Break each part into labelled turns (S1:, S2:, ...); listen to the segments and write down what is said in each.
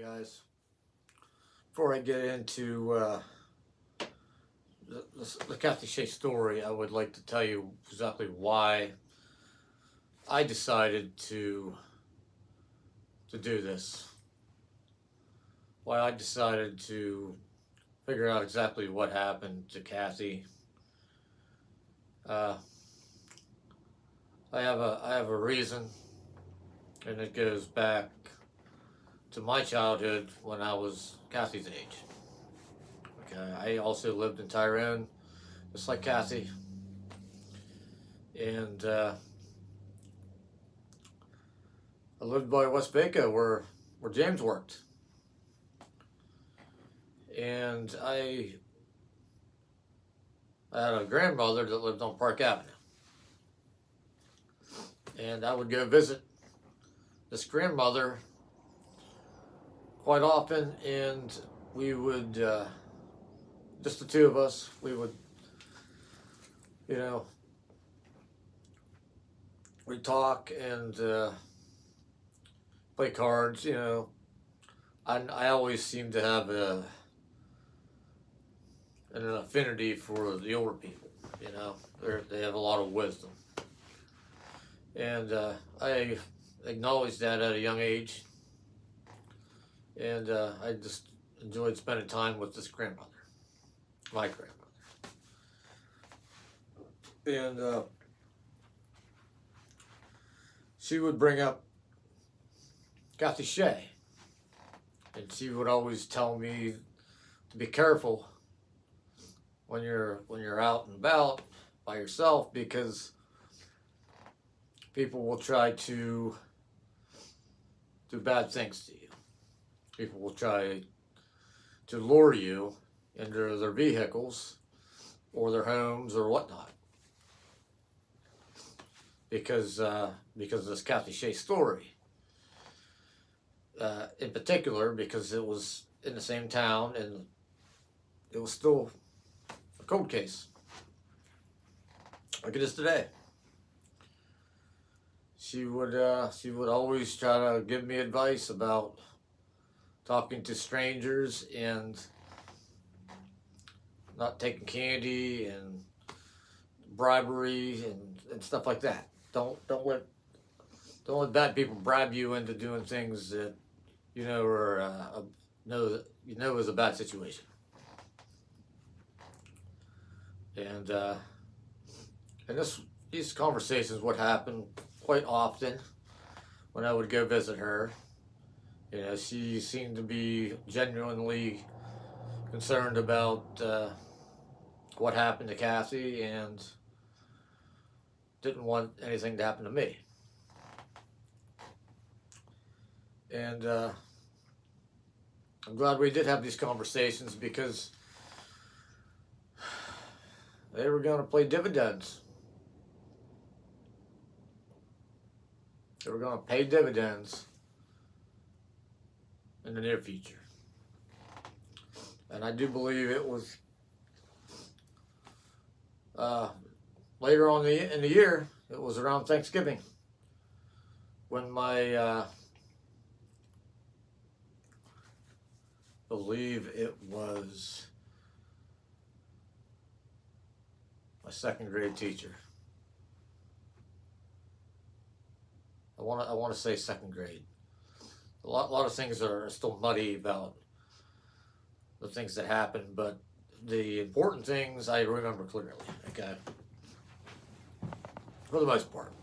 S1: Hey guys, before I get into the Kathy Shea story, I would like to tell you exactly why I decided to do this. Why I decided to figure out exactly what happened to Kathy. Uh, I have a reason, and it goes back to my childhood when I was Kathy's age. Okay, I also lived in Tyrone, just like Kathy, and I lived by West Baco where James worked, and I had a grandmother that lived on Park Avenue, and I would go visit this grandmother quite often, and we would just the two of us. We would, you know, we'd talk and play cards. I always seem to have an affinity for the older people. They have a lot of wisdom, and I acknowledged that at a young age, and I just enjoyed spending time with this grandmother, my grandmother, and she would bring up Kathy Shea, and she would always tell me to be careful when you're out and about by yourself, because people will try to do bad things to you. People will try to lure you into their vehicles or their homes or whatnot, because of this Kathy Shea story, in particular, because it was in the same town and it was still a cold case, like it is today. She would always try to give me advice about talking to strangers and not taking candy and bribery and stuff like that. Don't let bad people bribe you into doing things that know is a bad situation. And these conversations would happen quite often when I would go visit her. She seemed to be genuinely concerned about what happened to Kathy and didn't want anything to happen to me. And I'm glad we did have these conversations, because they were going to play dividends. They were going to pay dividends in the near future. And I do believe it was later on in the year. It was around Thanksgiving when my believe it was my second grade teacher. I want to say second grade. A lot of things are still muddy about the things that happened, but the important things I remember clearly. Okay, for the most part.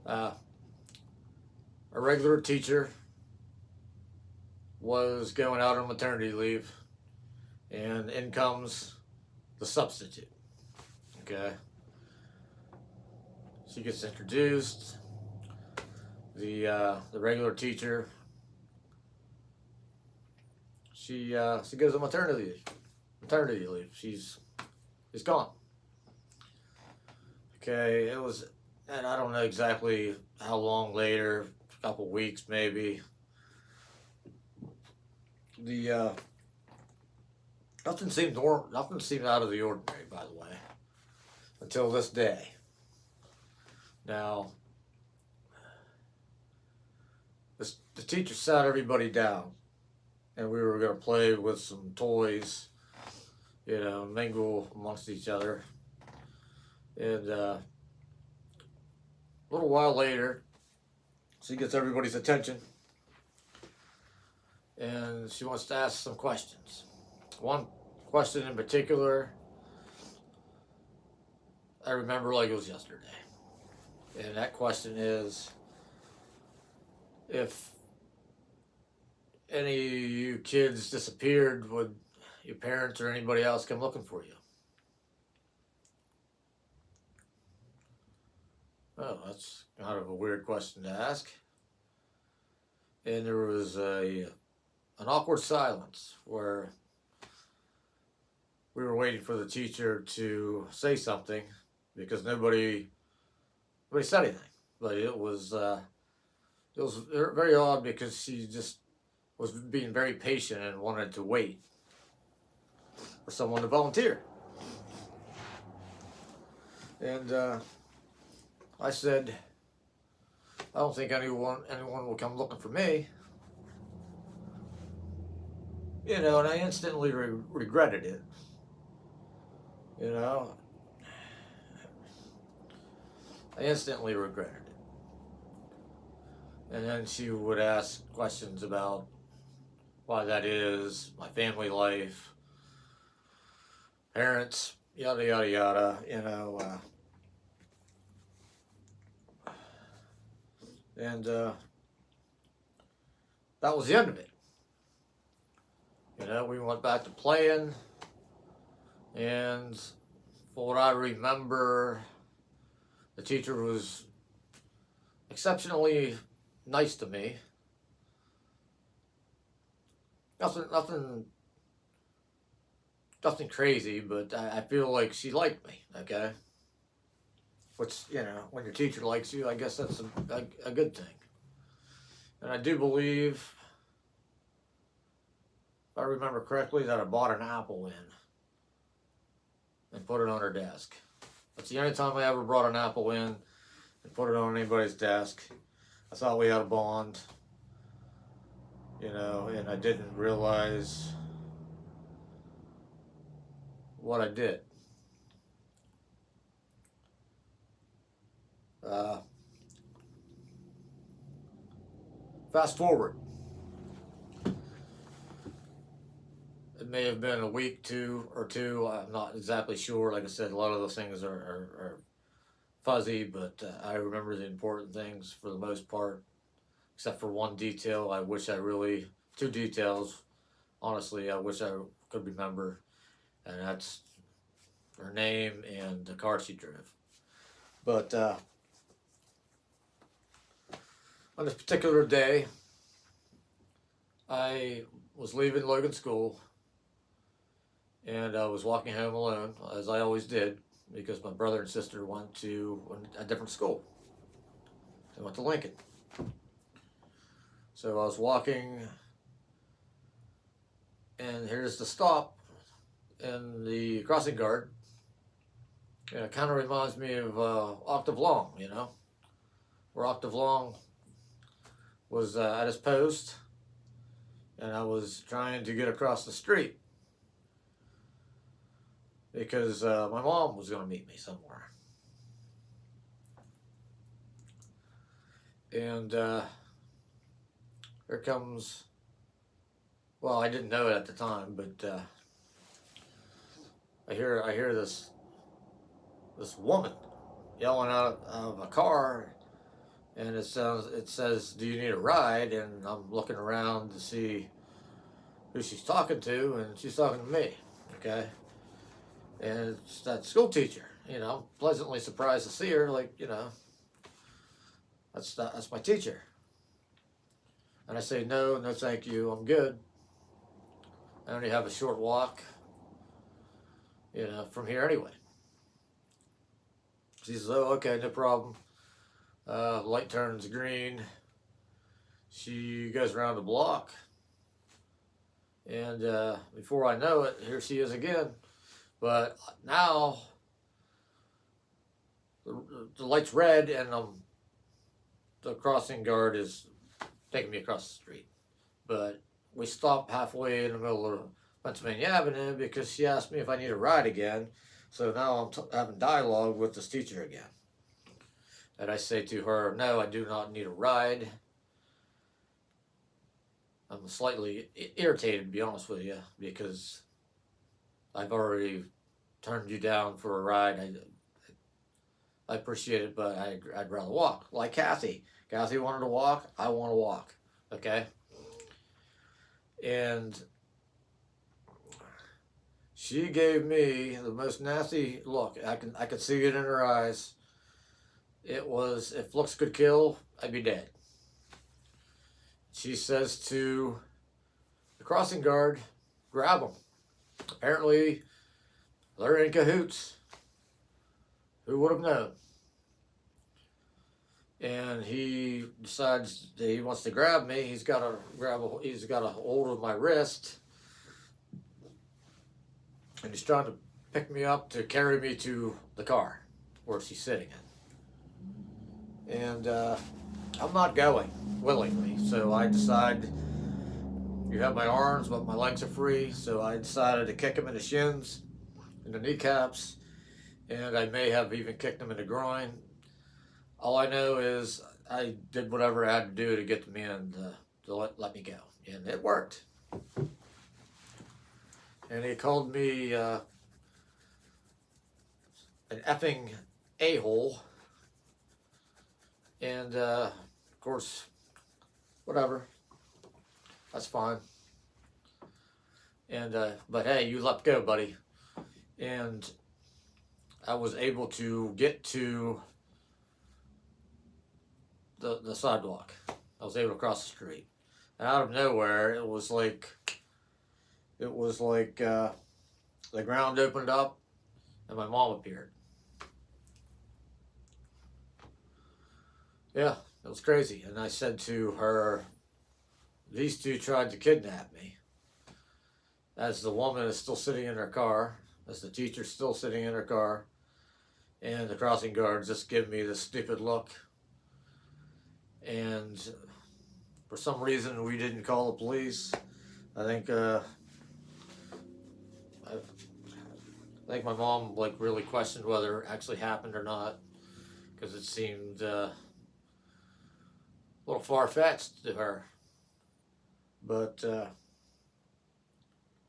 S1: A regular teacher was going out on maternity leave, and in comes the substitute. Okay, she gets introduced. The regular teacher, she goes on maternity leave. She's gone. Okay, it was, and I don't know exactly how long later, a couple weeks maybe. The nothing seemed out of the ordinary, by the way, until this day. Now, the teacher sat everybody down, and we were going to play with some toys, mingle amongst each other. And a little while later, she gets everybody's attention, and she wants to ask some questions. One question in particular, I remember like it was yesterday. And that question is, if any of you kids disappeared, would your parents or anybody else come looking for you? Oh, that's kind of a weird question to ask. And there was an awkward silence where we were waiting for the teacher to say something because nobody said anything. But it was very odd because she just was being very patient and wanted to wait for someone to volunteer. And I said, I don't think anyone will come looking for me. And I instantly regretted it. I instantly regretted it. And then she would ask questions about why that is, my family life, parents, yada, yada, yada, and that was the end of it. We went back to playing, and for what I remember, the teacher was exceptionally nice to me. Nothing crazy, but I feel like she liked me, okay? Which, when your teacher likes you, I guess that's a good thing. And I do believe, if I remember correctly, that I bought an apple in and put it on her desk. That's the only time I ever brought an apple in and put it on anybody's desk. I thought we had a bond, and I didn't realize what I did. Fast forward. It may have been a week, or two. I'm not exactly sure. Like I said, a lot of those things are fuzzy, but I remember the important things for the most part, except for one detail. Two details, honestly, I wish I could remember, and that's her name and the car she drove. But on this particular day, I was leaving Logan School, and I was walking home alone, as I always did, because my brother and sister went to a different school. They went to Lincoln. So I was walking, and here's the stop in the crossing guard. And it kind of reminds me of Octave Long, where Octave Long was at his post, and I was trying to get across the street because my mom was going to meet me somewhere. And here comes, well, I didn't know it at the time, but I hear this woman yelling out of a car, and it says, "Do you need a ride?" And I'm looking around to see who she's talking to, and she's talking to me, okay? And it's that school teacher, I'm pleasantly surprised to see her, that's my teacher. And I say, no, thank you, I'm good. I only have a short walk, from here anyway. She says, oh, okay, no problem. Light turns green. She goes around the block. And before I know it, here she is again. But now the light's red, and the crossing guard is taking me across the street. But we stopped halfway in the middle of Pennsylvania Avenue because she asked me if I need a ride again. So now I'm having dialogue with this teacher again. And I say to her, no, I do not need a ride. I'm slightly irritated, to be honest with you, because I've already turned you down for a ride. I appreciate it, but I'd rather walk. Like Kathy. Kathy wanted to walk. I want to walk. Okay? And she gave me the most nasty look. I could see it in her eyes. It was, if looks could kill, I'd be dead. She says to the crossing guard, grab him. Apparently, they're in cahoots. Who would have known? And he decides that he wants to grab me. He's got a hold of my wrist, and he's trying to pick me up to carry me to the car where she's sitting in. And I'm not going willingly, so I decide, you have my arms, but my legs are free, so I decided to kick him in the shins, in the kneecaps, and I may have even kicked him in the groin. All I know is I did whatever I had to do to get the man to let me go, and it worked. And he called me an effing a-hole, and of course, whatever, that's fine. And but hey, you let go, buddy. And I was able to get to the sidewalk. I was able to cross the street, and out of nowhere, it was like the ground opened up, and my mom appeared. Yeah, it was crazy. And I said to her, these two tried to kidnap me. As the woman is still sitting in her car, as the teacher's still sitting in her car, and the crossing guards just give me this stupid look. And for some reason, we didn't call the police. I think my mom really questioned whether it actually happened or not, because it seemed a little far-fetched to her. But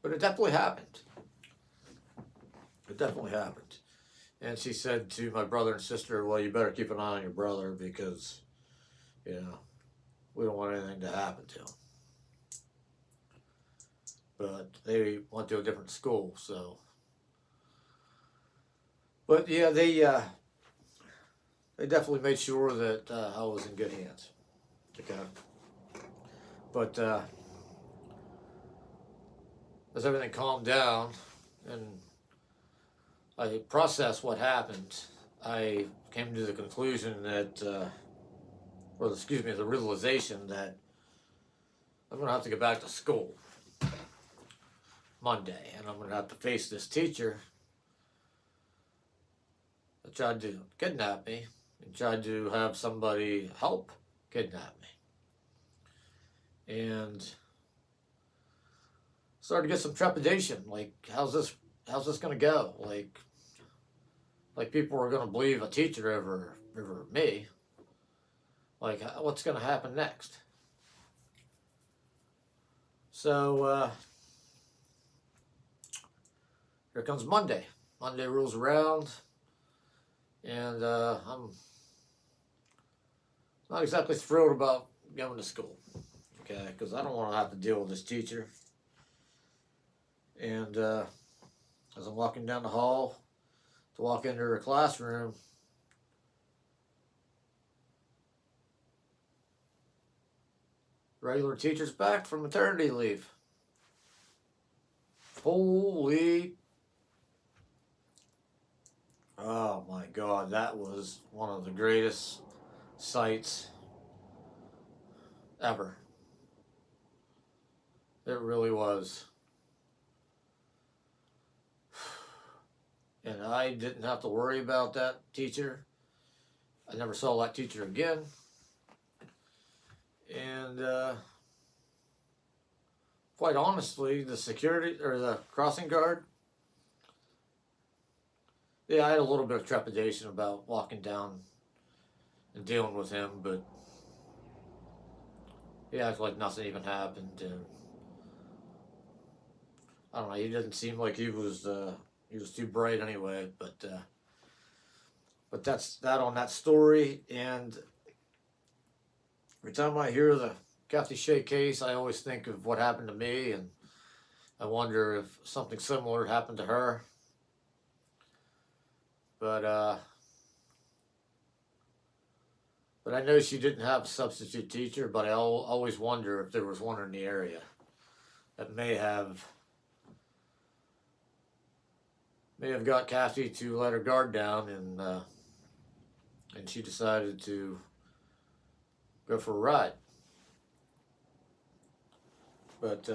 S1: it definitely happened. It definitely happened. And she said to my brother and sister, well, you better keep an eye on your brother, because, we don't want anything to happen to him. But they went to a different school, so. But yeah, they definitely made sure that I was in good hands. Okay. But as everything calmed down and I processed what happened, I came to the conclusion that, the realization that I'm going to have to go back to school Monday, and I'm going to have to face this teacher that tried to kidnap me and tried to have somebody help kidnap me. And started to get some trepidation, like, how's this going to go? Like people are going to believe a teacher over me. Like, what's going to happen next? So, here comes Monday. Monday rolls around, and I'm not exactly thrilled about going to school, okay? Because I don't want to have to deal with this teacher. And as I'm walking down the hall to walk into her classroom, regular teacher's back from maternity leave. Holy. Oh my God, that was one of the greatest sights ever. It really was. And I didn't have to worry about that teacher. I never saw that teacher again. And quite honestly, the security or the crossing guard, yeah, I had a little bit of trepidation about walking down and dealing with him, but he acted like nothing even happened, and I don't know. He didn't seem like he was too bright anyway, but that's that on that story. And every time I hear the Kathy Shea case, I always think of what happened to me, and I wonder if something similar happened to her. But but I know she didn't have a substitute teacher. But I always wonder if there was one in the area that may have got Kathy to let her guard down, and she decided to go for a ride. But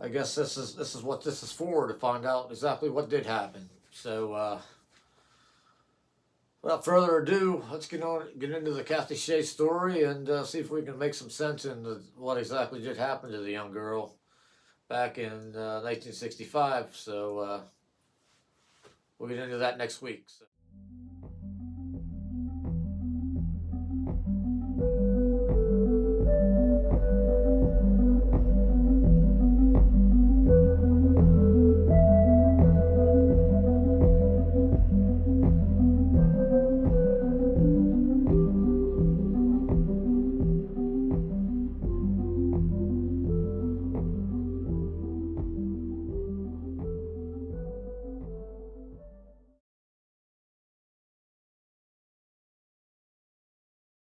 S1: I guess this is what this is for, to find out exactly what did happen. So without further ado, let's get into the Kathy Shea story and see if we can make some sense into what exactly did happen to the young girl back in 1965. So we'll get into that next week. So.